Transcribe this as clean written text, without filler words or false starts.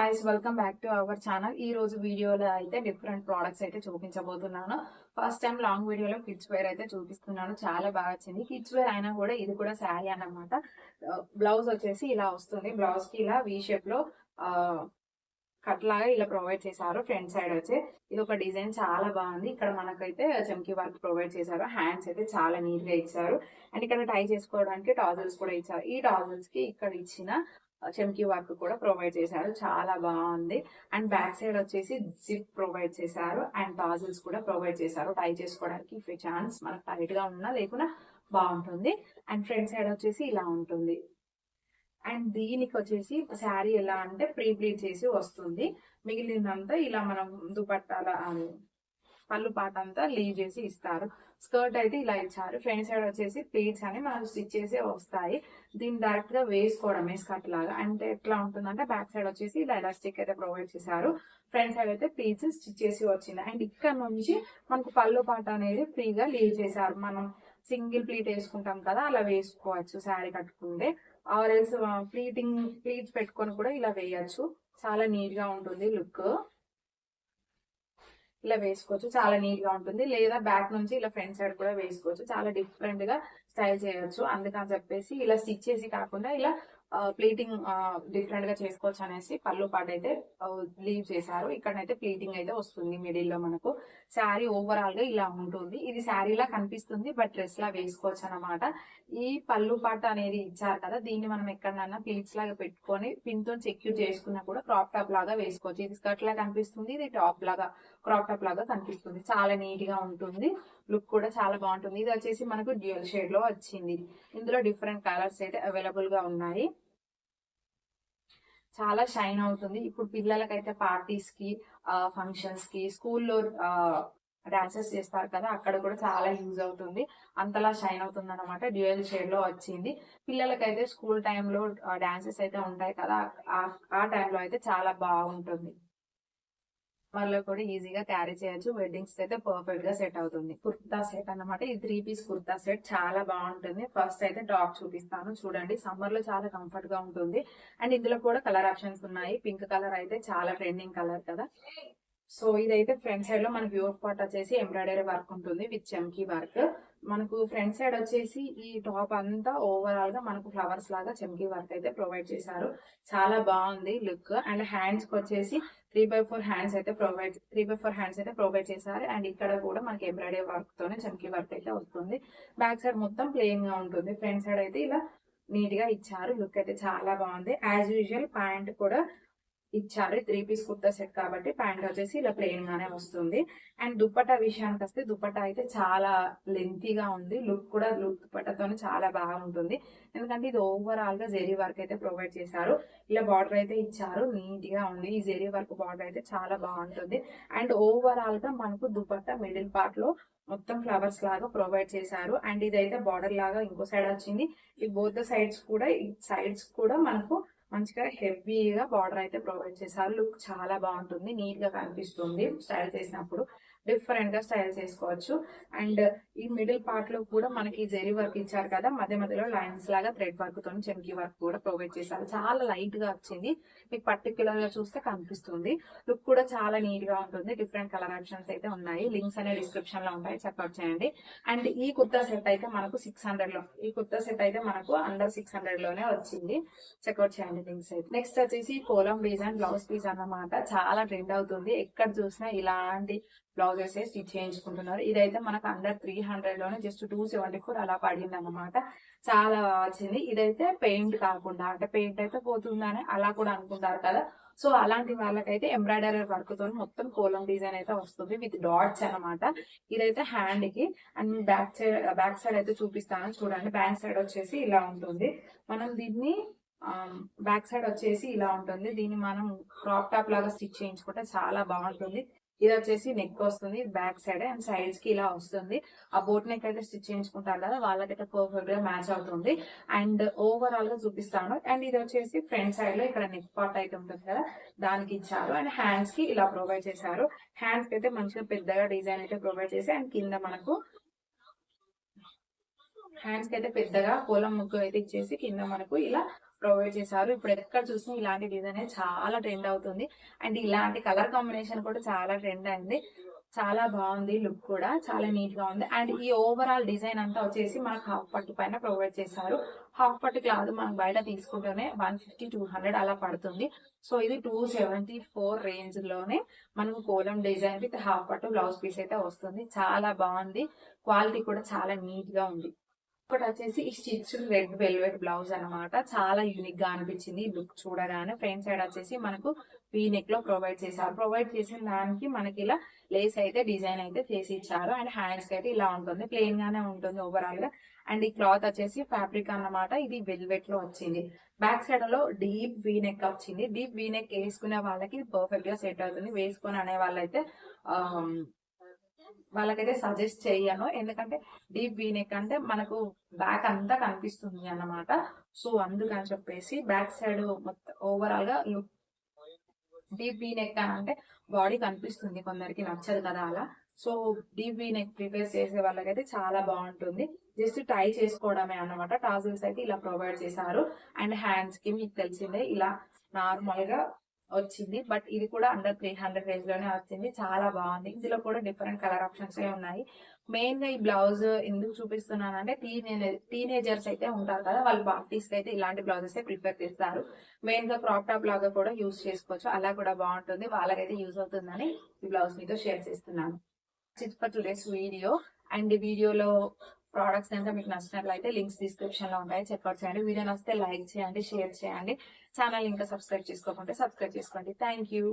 Guys welcome back to our channel. ఈ రోజు వీడియోలో అయితే డిఫరెంట్ ప్రోడక్ట్స్ అయితే చూపించబోతున్నాను. ఫస్ట్ టైం లాంగ్ వీడియోలో కిడ్స్ వేర్ అయితే చూపిస్తున్నాను. చాలా బాగా వచ్చింది. కిడ్స్ వేర్ అయినా కూడా ఇది కూడా శారీ అన్నమాట. బ్లౌజ్ వచ్చేసి ఇలా వస్తుంది. బ్లౌజ్ కి ఇలా వి షేప్ లో కట్ లాగా ఇలా ప్రొవైడ్ చేశారు. ఫ్రంట్ సైడ్ వచ్చి ఇది ఒక డిజైన్ చాలా బాగుంది. ఇక్కడ మనకైతే చమ్కీ వర్క్ ప్రొవైడ్ చేశారు. హ్యాండ్స్ అయితే చాలా నీట్ గా ఇచ్చారు. అండ్ ఇక్కడ టై చేసుకోవడానికి టాజల్స్ కూడా ఇచ్చారు. ఈ టాజల్స్ కి ఇక్కడ ఇచ్చిన చమ్కీ వర్క్ కూడా ప్రొవైడ్ చేశారు. చాలా బాగుంది. అండ్ బ్యాక్ సైడ్ వచ్చేసి జిప్ ప్రొవైడ్ చేశారు. అండ్ టాజల్స్ కూడా ప్రొవైడ్ చేశారు. టై చేసుకోవడానికి ఇఫ్ ఛాన్స్ మనకు టైట్ గా ఉన్నా లేకున్నా బాగుంటుంది. అండ్ ఫ్రంట్ సైడ్ వచ్చేసి ఇలా ఉంటుంది. అండ్ దీనికి వచ్చేసి శారీ ఎలా అంటే ప్రీ ప్లీట్ చేసి వస్తుంది. మిగిలినంతా ఇలా మనం దుపట్టాల పళ్ళు పాట అంతా లీవ్ చేసి ఇస్తారు. స్కర్ట్ అయితే ఇలా ఇచ్చారు. ఫ్రంట్ సైడ్ వచ్చేసి ప్లీట్స్ అని మనం స్టిచ్ చేసి వస్తాయి. దీన్ని డైరెక్ట్ గా వేసుకోవడమే స్కర్ట్ లాగా. అంటే ఎట్లా ఉంటుందంటే బ్యాక్ సైడ్ వచ్చేసి ఇలా ఎలాస్టిక్ అయితే ప్రొవైడ్ చేశారు. ఫ్రంట్ సైడ్ అయితే ప్లీట్స్ స్టిచ్ చేసి వచ్చింది. అండ్ ఇక్కడ నుంచి మనకు పళ్ళు పాట అనేది ఫ్రీగా లీవ్ చేశారు. మనం సింగిల్ ప్లీట్ వేసుకుంటాం కదా, అలా వేసుకోవచ్చు శారీ కట్టుకుంటే. ఆరెల్స్ ప్లీట్స్ పెట్టుకొని కూడా ఇలా వేయచ్చు. చాలా నీట్ గా ఉంటుంది లుక్. ఇలా వేసుకోవచ్చు, చాలా నీట్ గా ఉంటుంది. లేదా బ్యాక్ నుంచి ఇలా ఫ్రంట్ సైడ్ కూడా వేసుకోవచ్చు. చాలా డిఫరెంట్ గా స్టైల్ చేయొచ్చు. అందుకని చెప్పేసి ఇలా స్టిచ్ చేసి కాకుండా ఇలా ప్లీటింగ్ డిఫరెంట్ గా చేసుకోవచ్చు అనేసి పళ్ళు పాట అయితే లీవ్ చేశారు. ఇక్కడైతే ప్లీటింగ్ అయితే వస్తుంది మిడిల్ లో. మనకు శారీ ఓవరాల్ గా ఇలా ఉంటుంది. ఇది శారీలా కనిపిస్తుంది, బట్ డ్రెస్ లా వేసుకోవచ్చు అనమాట. ఈ పళ్ళు పాట అనేది ఇచ్చారు కదా, దీన్ని మనం ఎక్కడన్నా ప్లీట్స్ లాగా పెట్టుకొని పిన్ తో సెక్యూర్ చేసుకున్నా కూడా క్రాప్ టాప్ లాగా వేసుకోవచ్చు. ఇది స్కర్ట్ లాగా కనిపిస్తుంది, ఇది టాప్ లాగా క్రాప్ టాప్ లాగా కనిపిస్తుంది. చాలా నీట్ గా ఉంటుంది. లుక్ కూడా చాలా బాగుంటుంది. ఇది వచ్చేసి మనకు డ్యూయల్ షేడ్ లో వచ్చింది. ఇందులో డిఫరెంట్ కలర్స్ అయితే అవైలబుల్ గా ఉన్నాయి. చాలా షైన్ అవుతుంది. ఇప్పుడు పిల్లలకైతే పార్టీస్ కి, ఫంక్షన్స్ కి, స్కూల్లో డాన్సెస్ చేస్తారు కదా, అక్కడ కూడా చాలా యూజ్ అవుతుంది. అంతలా షైన్ అవుతుంది అనమాట. డ్యూయల్ షేడ్ లో వచ్చింది. పిల్లలకైతే స్కూల్ టైంలో డాన్సెస్ అయితే ఉంటాయి కదా, ఆ టైంలో అయితే చాలా బాగుంటుంది. వాళ్ళు కూడా ఈజీగా క్యారీ చేయొచ్చు. వెడ్డింగ్స్ అయితే పర్ఫెక్ట్ గా సెట్ అవుతుంది. కుర్తా సెట్ అన్నమాట. ఇది 3 పీస్ కుర్తా సెట్ చాలా బాగుంటుంది. ఫస్ట్ అయితే టాప్ చూపిస్తాను చూడండి. సమ్మర్ లో చాలా కంఫర్ట్ గా ఉంటుంది. అండ్ ఇందులో కూడా కలర్ ఆప్షన్స్ ఉన్నాయి. పింక్ కలర్ అయితే చాలా ట్రెండింగ్ కలర్ కదా. సో ఇదైతే ఫ్రంట్ సైడ్ లో మనకి వ్యూర్ పార్ట్ వచ్చేసి ఎంబ్రాయిడరీ వర్క్ ఉంటుంది విత్ చమ్కీ వర్క్. మనకు ఫ్రంట్ సైడ్ వచ్చేసి ఈ టాప్ అంతా ఓవరాల్ గా మనకు ఫ్లవర్స్ లాగా చమ్కీ వర్క్ అయితే ప్రొవైడ్ చేశారు. చాలా బాగుంది లుక్. అండ్ హ్యాండ్స్ కి వచ్చేసి 3/4 హ్యాండ్స్ అయితే ప్రొవైడ్ చేశారు. అండ్ ఇక్కడ కూడా మనకి ఎంబ్రాయిడరీ వర్క్ తోనే చమ్కీ వర్క్ అయితే వస్తుంది. బ్యాక్ సైడ్ మొత్తం ప్లెయిన్ గా ఉంటుంది. ఫ్రంట్ సైడ్ అయితే ఇలా నీట్ గా ఇచ్చారు. లుక్ అయితే చాలా బాగుంది. యాజ్ యూజువల్ ప్యాంట్ కూడా ఇచ్చారు. 3 పీస్ కుర్తా సెట్ కాబట్టి ప్యాంట్ వచ్చేసి ఇలా ప్లెయిన్ గానే వస్తుంది. అండ్ దుపట్టా విషయానికి వస్తే దుపట్టా అయితే చాలా లెంతీగా ఉంది. లుక్ కూడా దుపట్టాతోనే చాలా బాగుంటుంది. ఎందుకంటే ఇది ఓవరాల్ గా జెరీ వర్క్ అయితే ప్రొవైడ్ చేశారు. ఇలా బార్డర్ అయితే ఇచ్చారు. నీట్ గా ఉంది. ఈ జెరీ వర్క్ బార్డర్ అయితే చాలా బాగుంటుంది. అండ్ ఓవరాల్ గా మనకు దుపట్టా మిడిల్ పార్ట్ లో మొత్తం ఫ్లవర్స్ లాగా ప్రొవైడ్ చేశారు. అండ్ ఇదైతే బార్డర్ లాగా ఇంకో సైడ్ వచ్చింది. ఈ బోత్ సైడ్స్ కూడా మనకు మంచిగా హెవీగా బార్డర్ అయితే ప్రొవైడ్ చేశారు. లుక్ చాలా బాగుంటుంది. నీట్ గా కనిపిస్తుంది. స్టైల్ చేసినప్పుడు డిఫరెంట్ గా స్టైల్ చేసుకోవచ్చు. అండ్ ఈ మిడిల్ పార్ట్ లో కూడా మనకి జెరీ వర్క్ ఇచ్చారు కదా, మధ్య మధ్యలో లైన్స్ లాగా థ్రెడ్ వర్క్ తో చమ్కీ వర్క్ కూడా ప్రొవైడ్ చేశారు. చాలా లైట్ గా వచ్చింది. మీకు పర్టికులర్ గా చూస్తే కనిపిస్తుంది. లుక్ కూడా చాలా నీట్ గా ఉంటుంది. డిఫరెంట్ కలర్ ఆప్షన్స్ అయితే ఉన్నాయి. లింక్స్ అనే డిస్క్రిప్షన్ లో ఉంటాయి, చెక్అవుట్ చేయండి. అండ్ ఈ కుర్తా సెట్ అయితే మనకు 600 లో, ఈ కుర్తా సెట్ అయితే మనకు అండర్ 600 లోనే వచ్చింది. చెక్అవుట్ చేయండి లింక్స్ అయితే. నెక్స్ట్ వచ్చేసి కోలం డిజైన్ బ్లౌజ్ పీస్ అన్నమాట. చాలా ట్రెండ్ అవుతుంది. ఎక్కడ చూసినా ఇలాంటి బ్లౌజెస్ స్టిచ్ చేయించుకుంటున్నారు. ఇదైతే మనకు అండర్ 300 లోనే జస్ట్ 274 అలా పడింది అనమాట. చాలా వచ్చింది. ఇదైతే పెయింట్ కాకుండా, అంటే పెయింట్ అయితే పోతుందని అలా కూడా అనుకుంటారు కదా, సో అలాంటి వాళ్ళకైతే ఎంబ్రాయిడరీ వర్క్ తో మొత్తం కోలం డిజైన్ అయితే వస్తుంది విత్ డాట్స్ అనమాట. ఇదైతే హ్యాండ్ కి. అండ్ బ్యాక్ సైడ్ అయితే చూపిస్తాను చూడండి. బ్యాక్ సైడ్ వచ్చేసి ఇలా ఉంటుంది. మనం దీన్ని బ్యాక్ సైడ్ వచ్చేసి ఇలా ఉంటుంది. దీన్ని మనం క్రాప్ టాప్ లాగా స్టిచ్ చేయించుకుంటే చాలా బాగుంటుంది. ఇది వచ్చేసి నెక్ వస్తుంది బ్యాక్ సైడ్. అండ్ సైడ్స్ కి ఇలా వస్తుంది. ఆ బోట్ నెక్ అయితే స్టిచ్ చేయించుకుంటారు కదా, వాళ్ళకైతే పర్ఫెక్ట్ గా మ్యాచ్ అవుతుంది. అండ్ ఓవరాల్ గా చూపిస్తాను. అండ్ ఇది వచ్చేసి ఫ్రంట్ సైడ్ లో ఇక్కడ నెక్ పార్ట్ అయితే ఉంటుంది కదా, దానికి ఇచ్చారు. అండ్ హ్యాండ్స్ కి ఇలా ప్రొవైడ్ చేశారు. హ్యాండ్స్ కి అయితే మంచిగా పెద్దగా డిజైన్ అయితే ప్రొవైడ్ చేసి, అండ్ కింద మనకు హ్యాండ్స్ కి అయితే పెద్దగా కోలం ముగ్గు అయితే ఇచ్చేసి కింద మనకు ఇలా ప్రొవైడ్ చేశారు. ఇప్పుడు ఎక్కడ చూసినా ఇలాంటి డిజైన్ చాలా ట్రెండ్ అవుతుంది. అండ్ ఇలాంటి కలర్ కాంబినేషన్ కూడా చాలా ట్రెండ్ అయింది. చాలా బాగుంది, లుక్ కూడా చాలా నీట్ గా ఉంది. అండ్ ఈ ఓవరాల్ డిజైన్ అంతా వచ్చేసి మనకు హాఫ్ పట్టు పైన ప్రొవైడ్ చేశారు. హాఫ్ పట్టు క్లాత్ మనం బయట తీసుకుంటేనే 150-200 అలా పడుతుంది. సో ఇది 274 రేంజ్ లోనే మనకు కోలం డిజైన్ విత్ హాఫ్ పట్టు బ్లౌజ్ పీస్ అయితే వస్తుంది. చాలా బాగుంది, క్వాలిటీ కూడా చాలా నీట్ గా ఉంది. ఒకటి వచ్చేసి ఈ స్టిచ్ రెడ్ వెల్వెట్ బ్లౌజ్ అన్నమాట. చాలా యూనిక్ గా అనిపించింది లుక్ చూడగానే. ఫ్రంట్ సైడ్ వచ్చేసి మనకు వీ నెక్ లో ప్రొవైడ్ చేశారు. ప్రొవైడ్ చేసిన దానికి మనకి ఇలా లేస్ అయితే డిజైన్ అయితే చేసి ఇచ్చారు. అండ్ హ్యాండ్స్ కి అయితే ఇలా ఉంటుంది, ప్లెయిన్ గానే ఉంటుంది ఓవరాల్ గా. అండ్ ఈ క్లాత్ వచ్చేసి ఫ్యాబ్రిక్ అన్నమాట. ఇది వెల్వెట్ లో వచ్చింది. బ్యాక్ సైడ్ లో డీప్ వీ నెక్ వచ్చింది. డీప్ వీ నెక్ వేసుకునే వాళ్ళకి పర్ఫెక్ట్ గా సెట్ అవుతుంది. వేసుకొని అనే వాళ్ళైతే వాళ్ళకైతే సజెస్ట్ చెయ్యను, ఎందుకంటే డీప్ వీ నెక్ అంటే మనకు బ్యాక్ అంతా కనిపిస్తుంది అన్నమాట. సో అందుకని చెప్పేసి బ్యాక్ సైడ్ మొత్తం ఓవరాల్ గా లుక్ డీప్ వీ నెక్ అని అంటే బాడీ కనిపిస్తుంది, కొందరికి నచ్చదు కదా అలా. So deep V neck prepare చేసే వాళ్ళకైతే చాలా బాగుంటుంది. జస్ట్ టై చేసుకోవడమే అన్నమాట. టాజిల్స్ అయితే ఇలా ప్రొవైడ్ చేశారు. అండ్ హ్యాండ్స్ కి మీకు తెలిసిందే ఇలా నార్మల్ గా వచ్చింది. బట్ ఇది కూడా అండర్ 300 రేంజ్ లోనే వచ్చింది. చాలా బాగుంది. ఇందులో కూడా డిఫరెంట్ కలర్ ఆప్షన్స్ ఉన్నాయి. మెయిన్ గా ఈ బ్లౌజ్ ఎందుకు చూపిస్తున్నానంటే టీనేజర్స్ అయితే ఉంటారు కదా, వాళ్ళు పార్టీస్ కి అయితే ఇలాంటి బ్లౌజెస్ ప్రిఫర్ చేస్తారు. మెయిన్ గా క్రాప్ టాప్ లాగా కూడా యూజ్ చేసుకోవచ్చు, అలా కూడా బాగుంటుంది. వాళ్ళకైతే యూజ్ అవుతుందని ఈ బ్లౌజ్ మీతో షేర్ చేస్తున్నాను. For today's video. అండ్ ఈ వీడియోలో ప్రోడక్ట్స్ కనుక మీకు నచ్చినట్లయితే లింక్స్ డిస్క్రిప్షన్ లో ఉంటాయి, చెక్అవుట్ చేయండి. వీడియో నచ్చితే లైక్ చేయండి, షేర్ చేయండి. ఛానల్ ఇంకా సబ్స్క్రైబ్ చేసుకోకుంటే సబ్స్క్రైబ్ చేసుకోండి. Thank you.